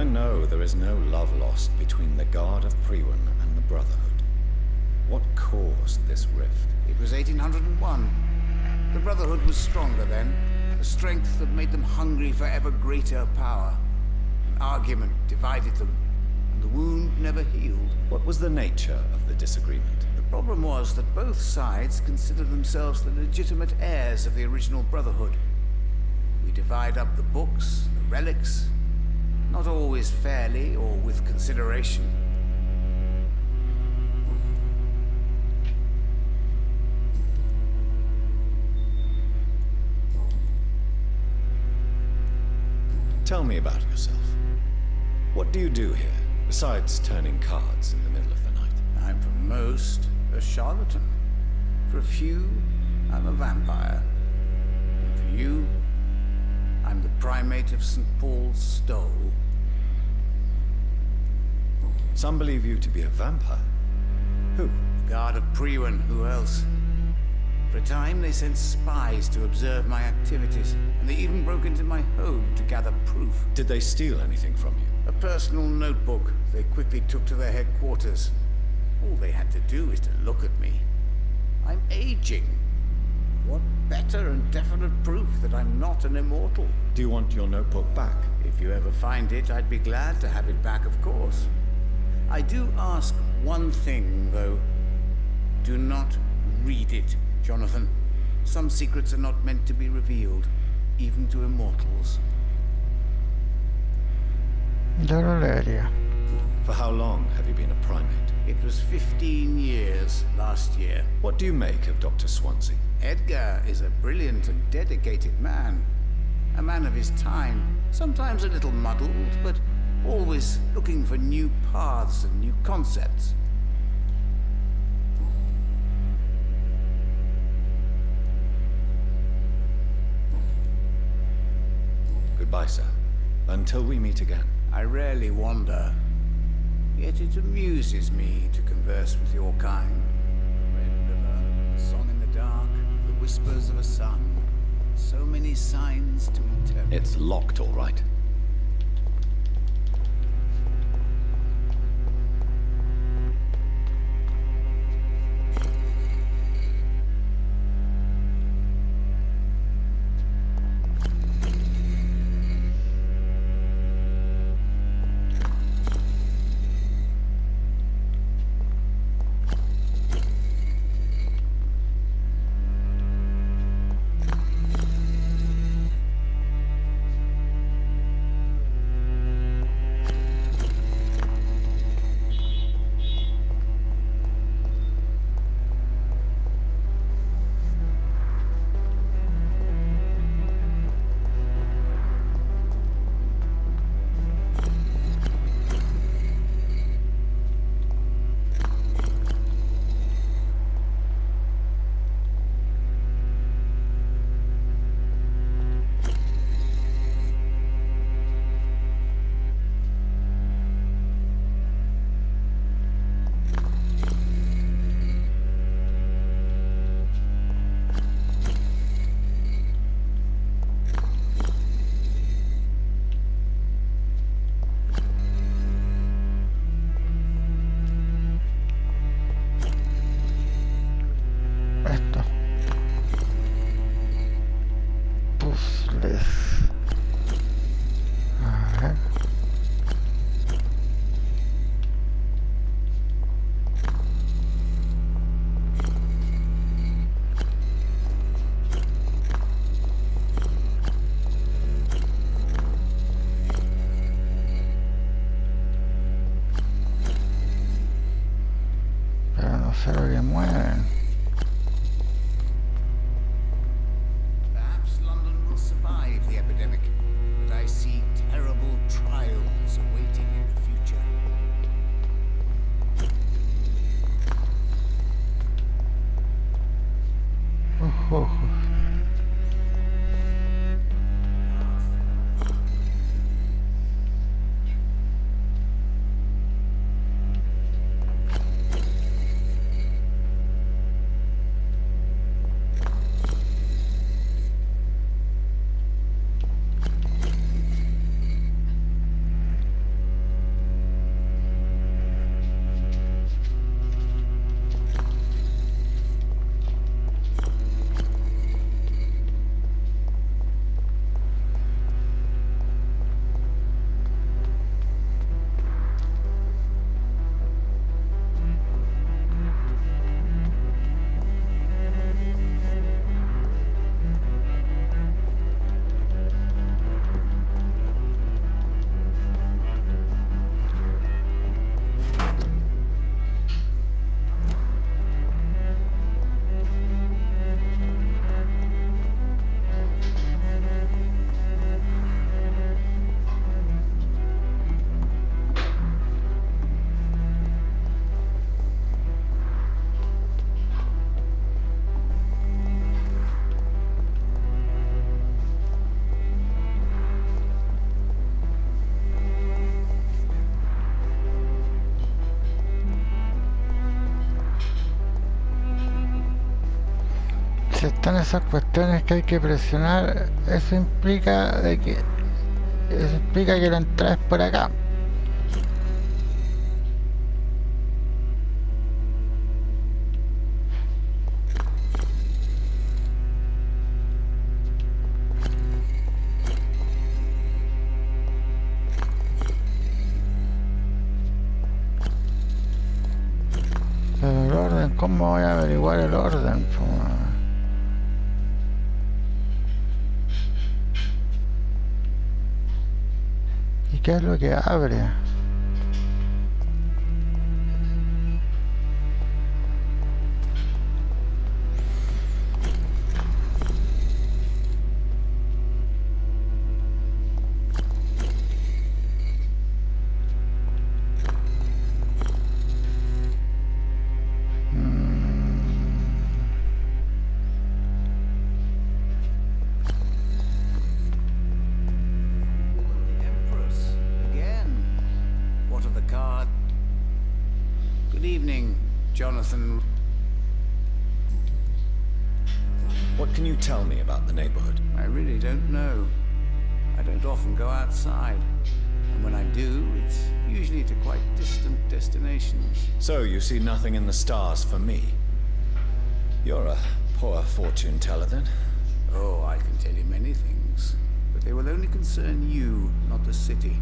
know there is no love lost between the Guard of Priwen and the Brotherhood. What caused this rift? It was 1801. The Brotherhood was stronger then. A strength that made them hungry for ever greater power. An argument divided them, and the wound never healed. What was the nature of the disagreement? The problem was that both sides considered themselves the legitimate heirs of the original Brotherhood. We divide up the books, the relics, not always fairly or with consideration. Tell me about yourself. What do you do here, besides turning cards in the middle of the night? I'm for most a charlatan. For a few, I'm a vampire. And for you, I'm the primate of St. Paul's Stole. Some believe you to be a vampire. Who? The Guard of Priwen, who else? For a time, they sent spies to observe my activities, and they even broke into my home to gather proof. Did they steal anything from you? A personal notebook they quickly took to their headquarters. All they had to do is to look at me. I'm aging. What better and definite proof that I'm not an immortal? Do you want your notebook back? If you ever find it, I'd be glad to have it back, of course. I do ask one thing, though. Do not read it, Jonathan. Some secrets are not meant to be revealed, even to immortals. Yo lo leería. For how long have you been a primate? It was 15 years last year. What do you make of Dr. Swansea? Edgar is a brilliant and dedicated man. A man of his time, sometimes a little muddled, but always looking for new paths and new concepts. Goodbye, sir. Until we meet again. I rarely wander, yet it amuses me to converse with your kind. Red river, a song in the dark, the whispers of a sun. So many signs to interpret. It's locked, all right. se ve que mueven. Perhaps London will survive the epidemic, but I see terrible trials awaiting in the future. Si están esas cuestiones que hay que presionar, eso implica que la entrada es por acá. Pero el orden, ¿cómo voy a averiguar el orden? ¿Y qué es lo que abre? Jonathan. What can you tell me about the neighborhood? I really don't know. I don't often go outside. And when I do, it's usually to quite distant destinations. So you see nothing in the stars for me? You're a poor fortune teller then. Oh, I can tell you many things. But they will only concern you, not the city.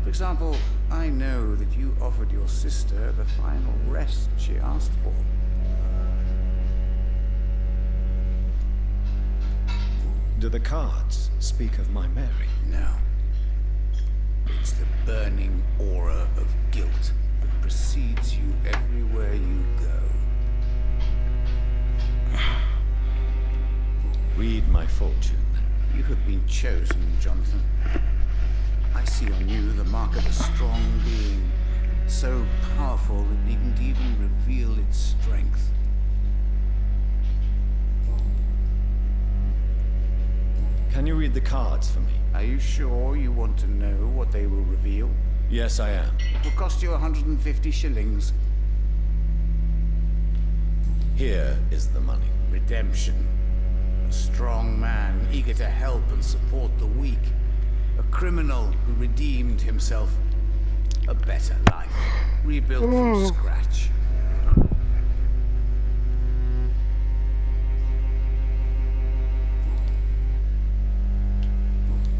For example, I know that you offered your sister the final rest she asked for. Do the cards speak of my Mary? No. It's the burning aura of guilt that precedes you everywhere you go. Read my fortune, then. You have been chosen, Jonathan. I see on you the mark of a strong being, so powerful it needn't even reveal its strength. Can you read the cards for me? Are you sure you want to know what they will reveal? Yes, I am. It will cost you 150 shillings. Here is the money. Redemption. A strong man, eager to help and support the weak. A criminal who redeemed himself. A better life. Rebuilt from scratch.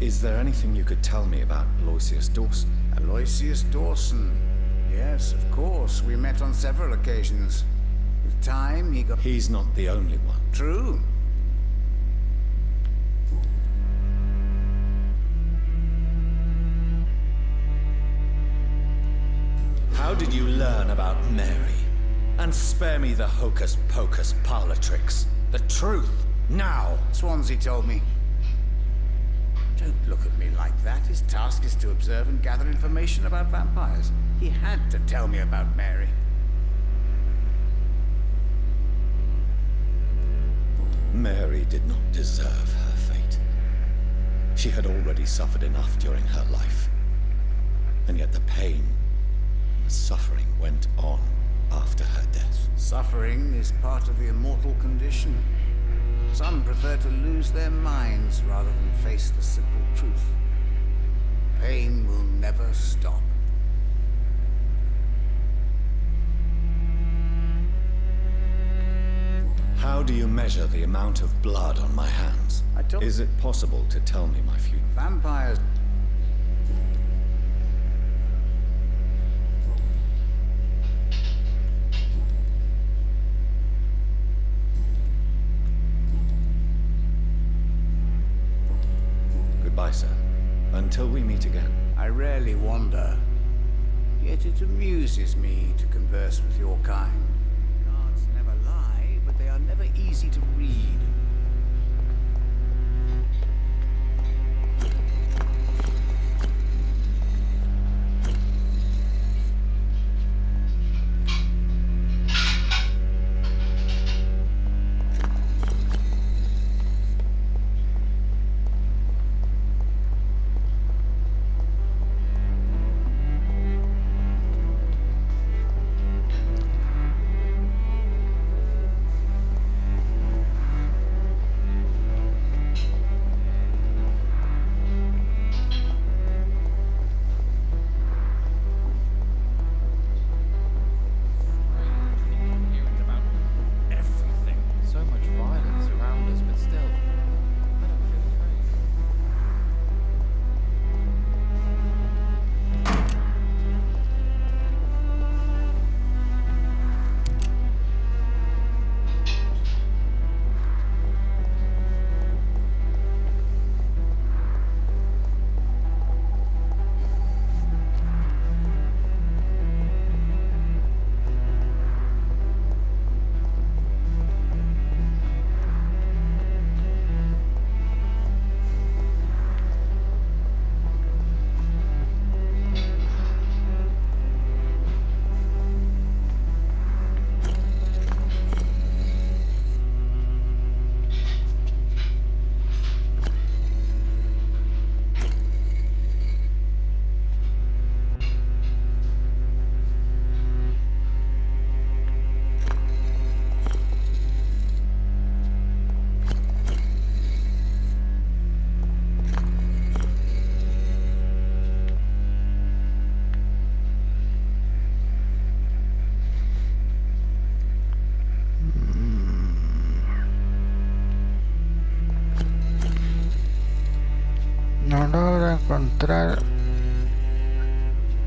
Is there anything you could tell me about Aloysius Dawson? Aloysius Dawson. Yes, of course. We met on several occasions. With time, he got... He's not the only one. True. How did you learn about Mary? And spare me the hocus-pocus parlor tricks. The truth, now! Swansea told me. Don't look at me like that. His task is to observe and gather information about vampires. He had to tell me about Mary. Mary did not deserve her fate. She had already suffered enough during her life. And yet the pain, the suffering went on after her death. Suffering is part of the immortal condition. Some prefer to lose their minds rather than face the simple truth. Pain will never stop. How do you measure the amount of blood on my hands? Is it possible to tell me my future? Vampires... Goodbye, sir. Until we meet again. I rarely wander. Yet it amuses me to converse with your kind. Cards never lie, but they are never easy to read. encontrar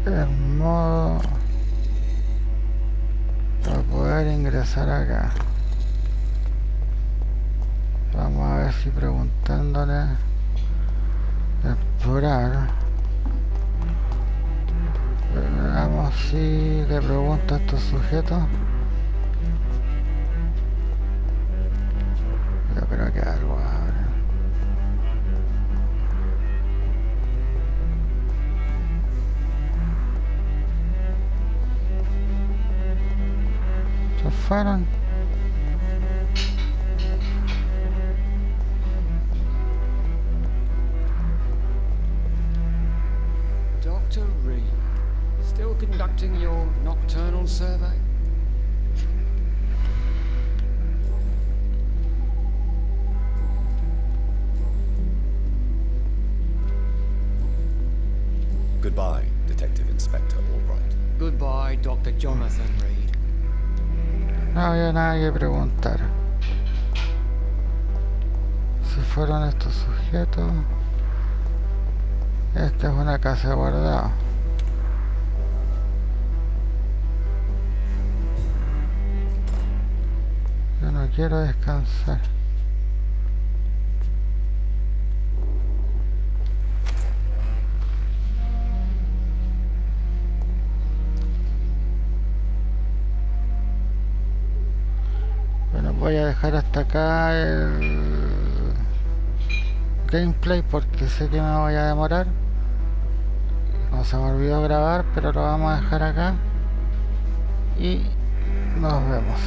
el modo para poder ingresar acá. Vamos a ver si preguntándole explorar. Veamos si le pregunto a estos sujetos. Yo creo que algo abre. Se fueron. Dr. Reed, still conducting your nocturnal survey? Goodbye, Detective Inspector Albright. Goodbye, Dr. Jonathan Reed. No había nada que preguntar. Si fueron estos sujetos. Esta es una casa de guardado. Yo no quiero descansar. Bueno, voy a dejar hasta acá el gameplay porque sé que me voy a demorar. No se me olvidó grabar, pero lo vamos a dejar acá y nos vemos.